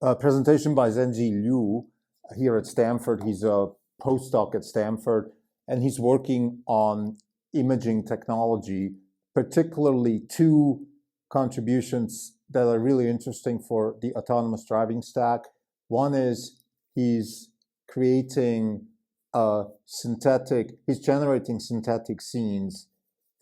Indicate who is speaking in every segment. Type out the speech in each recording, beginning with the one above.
Speaker 1: A presentation by Zhenyi Liu here at Stanford. He's a postdoc at Stanford, and he's working on imaging technology, particularly two contributions that are really interesting for the autonomous driving stack. One is he's creating he's generating synthetic scenes,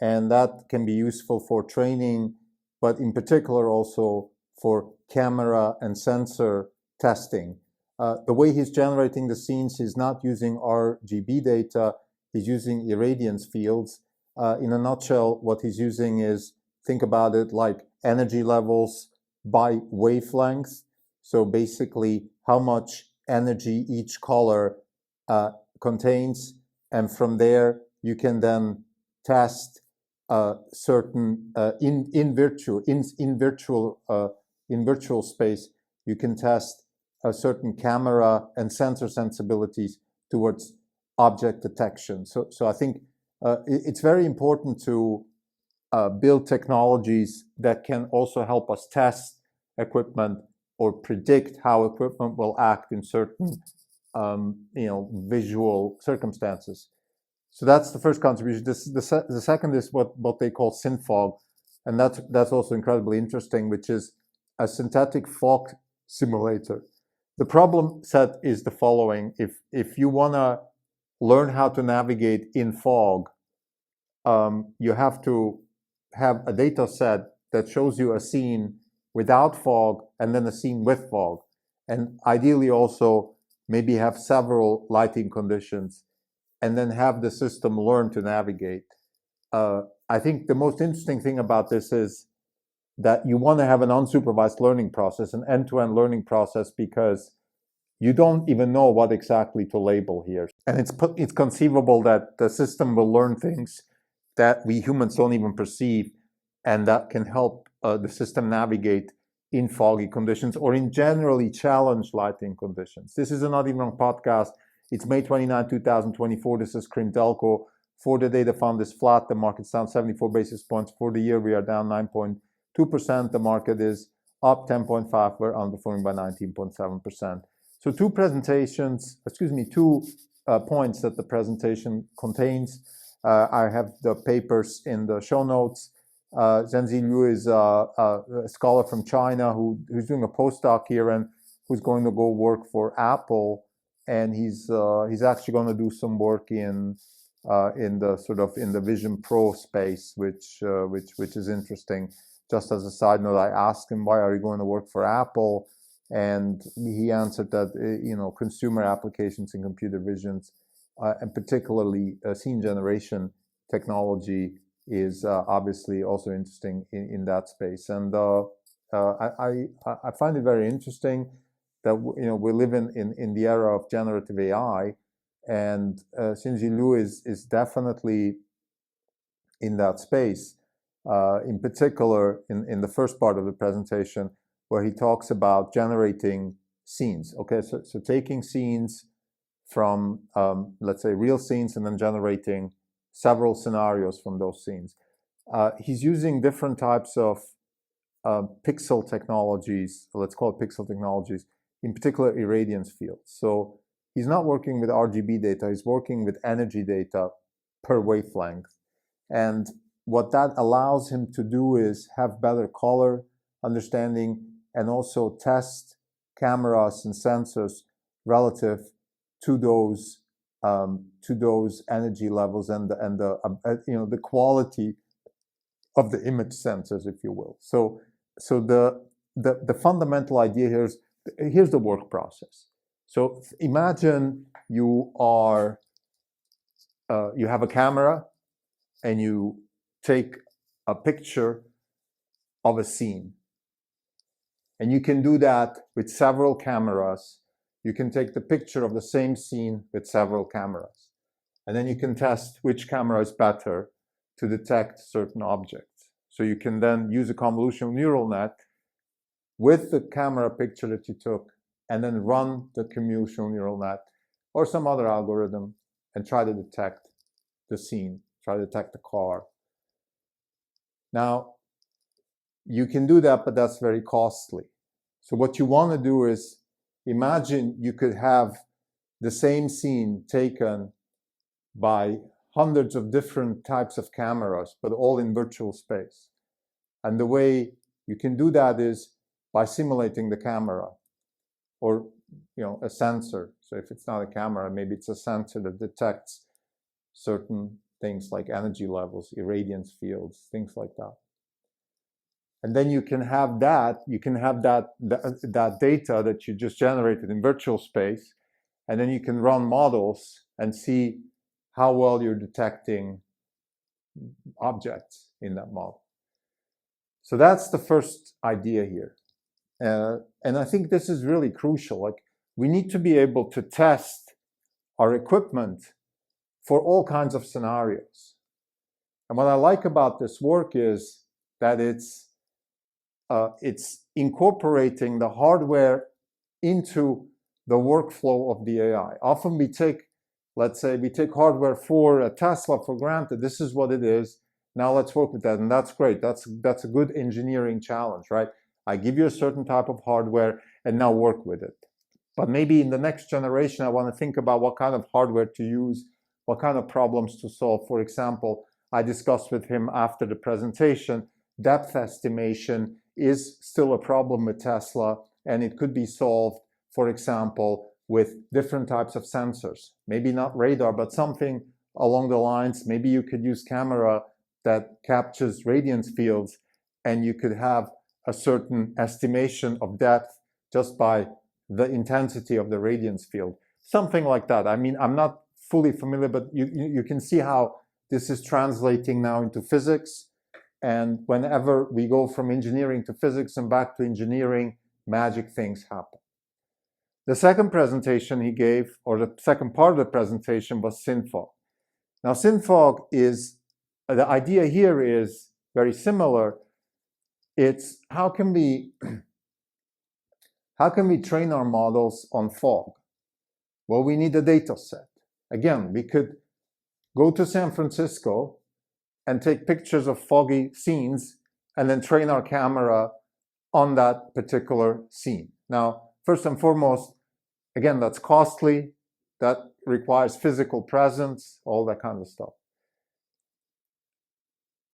Speaker 1: and that can be useful for training, but in particular also for camera and sensor testing. The way he's generating the scenes, he's not using RGB data, he's using irradiance fields. In a nutshell, what he's using is, think about it like energy levels by wavelength. So basically, how much energy each color contains, and from there you can then test certain in virtual space. You can test a certain camera and sensor sensibilities towards object detection. So I think it's very important to build technologies that can also help us test equipment or predict how equipment will act in certain visual circumstances. So that's the first contribution. The second is what they call synfog, and that's also incredibly interesting, which is a synthetic fog simulator. The problem set is the following: if you want to learn how to navigate in fog, you have to have a data set that shows you a scene without fog and then a scene with fog, and ideally also maybe have several lighting conditions, and then have the system learn to navigate. I think the most interesting thing about this is that you want to have an unsupervised learning process, an end-to-end learning process, because you don't even know what exactly to label here. And it's conceivable that the system will learn things that we humans don't even perceive, and that can help the system navigate in foggy conditions or in generally challenged lighting conditions. This is a Not Even Wrong podcast. It's May 29, 2024. This is Crintelco. For the data fund is flat. The market's down 74 basis points. For the year, we are down 9.2%. The market is up 10.5%. We're underperforming by 19.7%. So two points that the presentation contains. I have the papers in the show notes. Zhenyi Liu is a scholar from China who's doing a postdoc here and who's going to go work for Apple. And he's actually going to do some work in the Vision Pro space, which is interesting. Just as a side note, I asked him, why are you going to work for Apple? And he answered that consumer applications in computer visions, and particularly scene generation technology, is obviously also interesting in that space. And I find it very interesting that we live in the era of generative AI, and Zhenyi Liu is definitely in that space. In particular, in the first part of the presentation, where he talks about generating scenes. Okay, so taking scenes from let's say real scenes and then generating several scenarios from those scenes. He's using different types of pixel technologies. Let's call it pixel technologies. In particular, irradiance fields. So he's not working with RGB data, he's working with energy data per wavelength. And what that allows him to do is have better color understanding and also test cameras and sensors relative to those energy levels and the quality of the image sensors, if you will. So the fundamental idea here is, here's the work process. So imagine you have a camera and you take a picture of a scene. And you can do that with several cameras. You can take the picture of the same scene with several cameras. And then you can test which camera is better to detect certain objects. So you can then use a convolutional neural net with the camera picture that you took, and then run the convolutional neural net or some other algorithm and try to detect the scene, try to detect the car. Now, you can do that, but that's very costly. So what you want to do is imagine you could have the same scene taken by hundreds of different types of cameras, but all in virtual space. And the way you can do that is by simulating the camera, or a sensor. So if it's not a camera, maybe it's a sensor that detects certain things like energy levels, irradiance fields, things like that. And then you can have that data that you just generated in virtual space, and then you can run models and see how well you're detecting objects in that model. So that's the first idea here. And I think this is really crucial. Like, we need to be able to test our equipment for all kinds of scenarios. And what I like about this work is that it's incorporating the hardware into the workflow of the AI. Often we take, let's say, hardware for a Tesla for granted. This is what it is. Now let's work with that, and that's great. That's a good engineering challenge, right? I give you a certain type of hardware, and now work with it. But maybe in the next generation, I want to think about what kind of hardware to use, what kind of problems to solve. For example, I discussed with him after the presentation, depth estimation is still a problem with Tesla, and it could be solved, for example, with different types of sensors. Maybe not radar, but something along the lines. Maybe you could use camera that captures radiance fields, and you could have a certain estimation of depth just by the intensity of the radiance field. Something like that. I mean, I'm not fully familiar, but you can see how this is translating now into physics. And whenever we go from engineering to physics and back to engineering, magic things happen. The second presentation he gave, or the second part of the presentation, was synfog. Now, synfog is, the idea here is very similar. It's how can we train our models on fog? Well, we need a data set. Again, we could go to San Francisco and take pictures of foggy scenes and then train our camera on that particular scene. Now, first and foremost, again, that's costly. That requires physical presence, all that kind of stuff.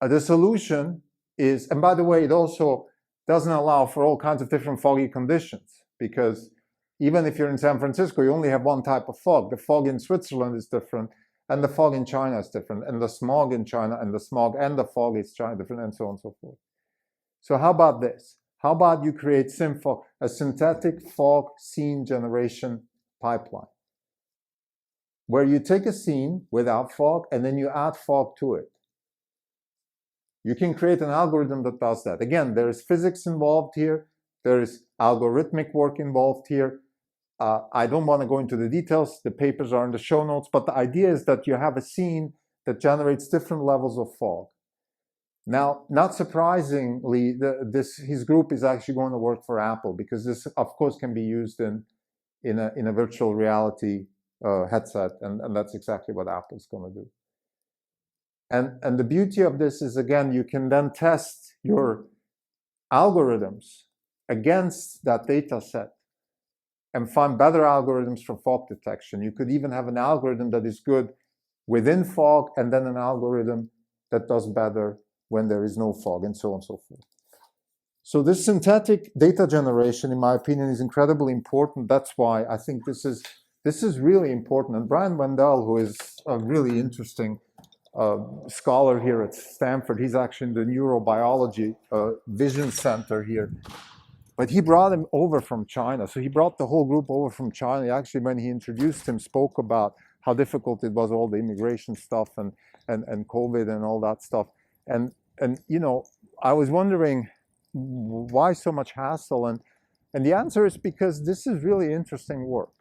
Speaker 1: The solution is, and by the way, it also doesn't allow for all kinds of different foggy conditions, because even if you're in San Francisco, you only have one type of fog. The fog in Switzerland is different, and the fog in China is different, and the smog in China, and the smog and the fog is China different, and so on and so forth. So how about this? How about you create synfog, a synthetic fog scene generation pipeline, where you take a scene without fog, and then you add fog to it. You can create an algorithm that does that. Again, there is physics involved here. There is algorithmic work involved here. I don't want to go into the details. The papers are in the show notes. But the idea is that you have a scene that generates different levels of fog. Now, not surprisingly, his group is actually going to work for Apple, because this, of course, can be used in a virtual reality headset. And that's exactly what Apple's going to do. And the beauty of this is, again, you can then test your algorithms against that data set and find better algorithms for fog detection. You could even have an algorithm that is good within fog, and then an algorithm that does better when there is no fog, and so on and so forth. So this synthetic data generation, in my opinion, is incredibly important. That's why I think this is really important. And Brian Wendell, who is a really interesting scholar here at Stanford. He's actually in the neurobiology vision center here. But he brought him over from China. So he brought the whole group over from China. Actually, when he introduced him, spoke about how difficult it was, all the immigration stuff and COVID and all that stuff. And I was wondering, why so much hassle? And the answer is because this is really interesting work.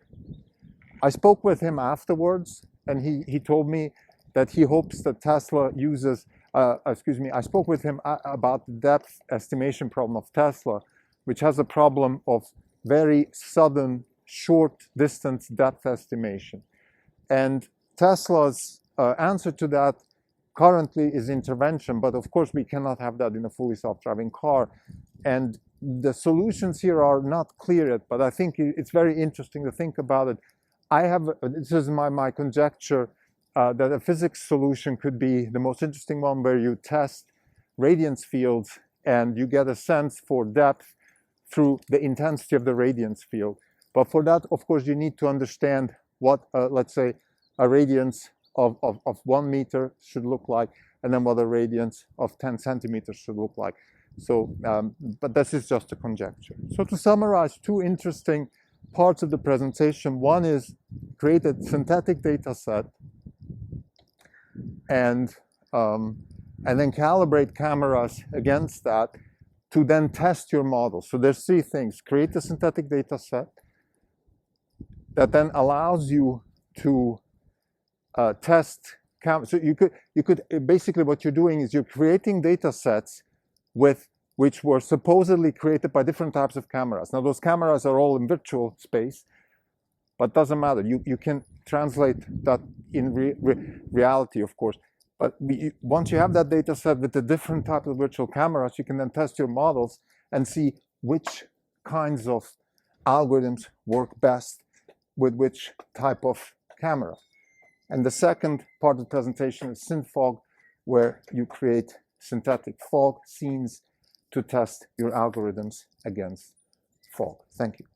Speaker 1: I spoke with him afterwards, and he told me that he hopes that Tesla uses, I spoke with him about the depth estimation problem of Tesla, which has a problem of very sudden, short distance depth estimation. And Tesla's answer to that currently is intervention, but of course we cannot have that in a fully self-driving car. And the solutions here are not clear yet, but I think it's very interesting to think about it. This is my conjecture, that a physics solution could be the most interesting one, where you test radiance fields and you get a sense for depth through the intensity of the radiance field. But for that, of course, you need to understand what, let's say, a radiance of 1 meter should look like, and then what a radiance of 10 centimeters should look like. So, but this is just a conjecture. So to summarize, two interesting parts of the presentation. One is create a synthetic data set and then calibrate cameras against that to then test your model. So there's three things. Create a synthetic data set that then allows you to test. So you could basically, what you're doing is you're creating data sets which were supposedly created by different types of cameras. Now those cameras are all in virtual space, but doesn't matter. You can translate that in reality, of course. But once you have that data set with the different types of virtual cameras, you can then test your models and see which kinds of algorithms work best with which type of camera. And the second part of the presentation is synfog, where you create synthetic fog scenes to test your algorithms against fog. Thank you.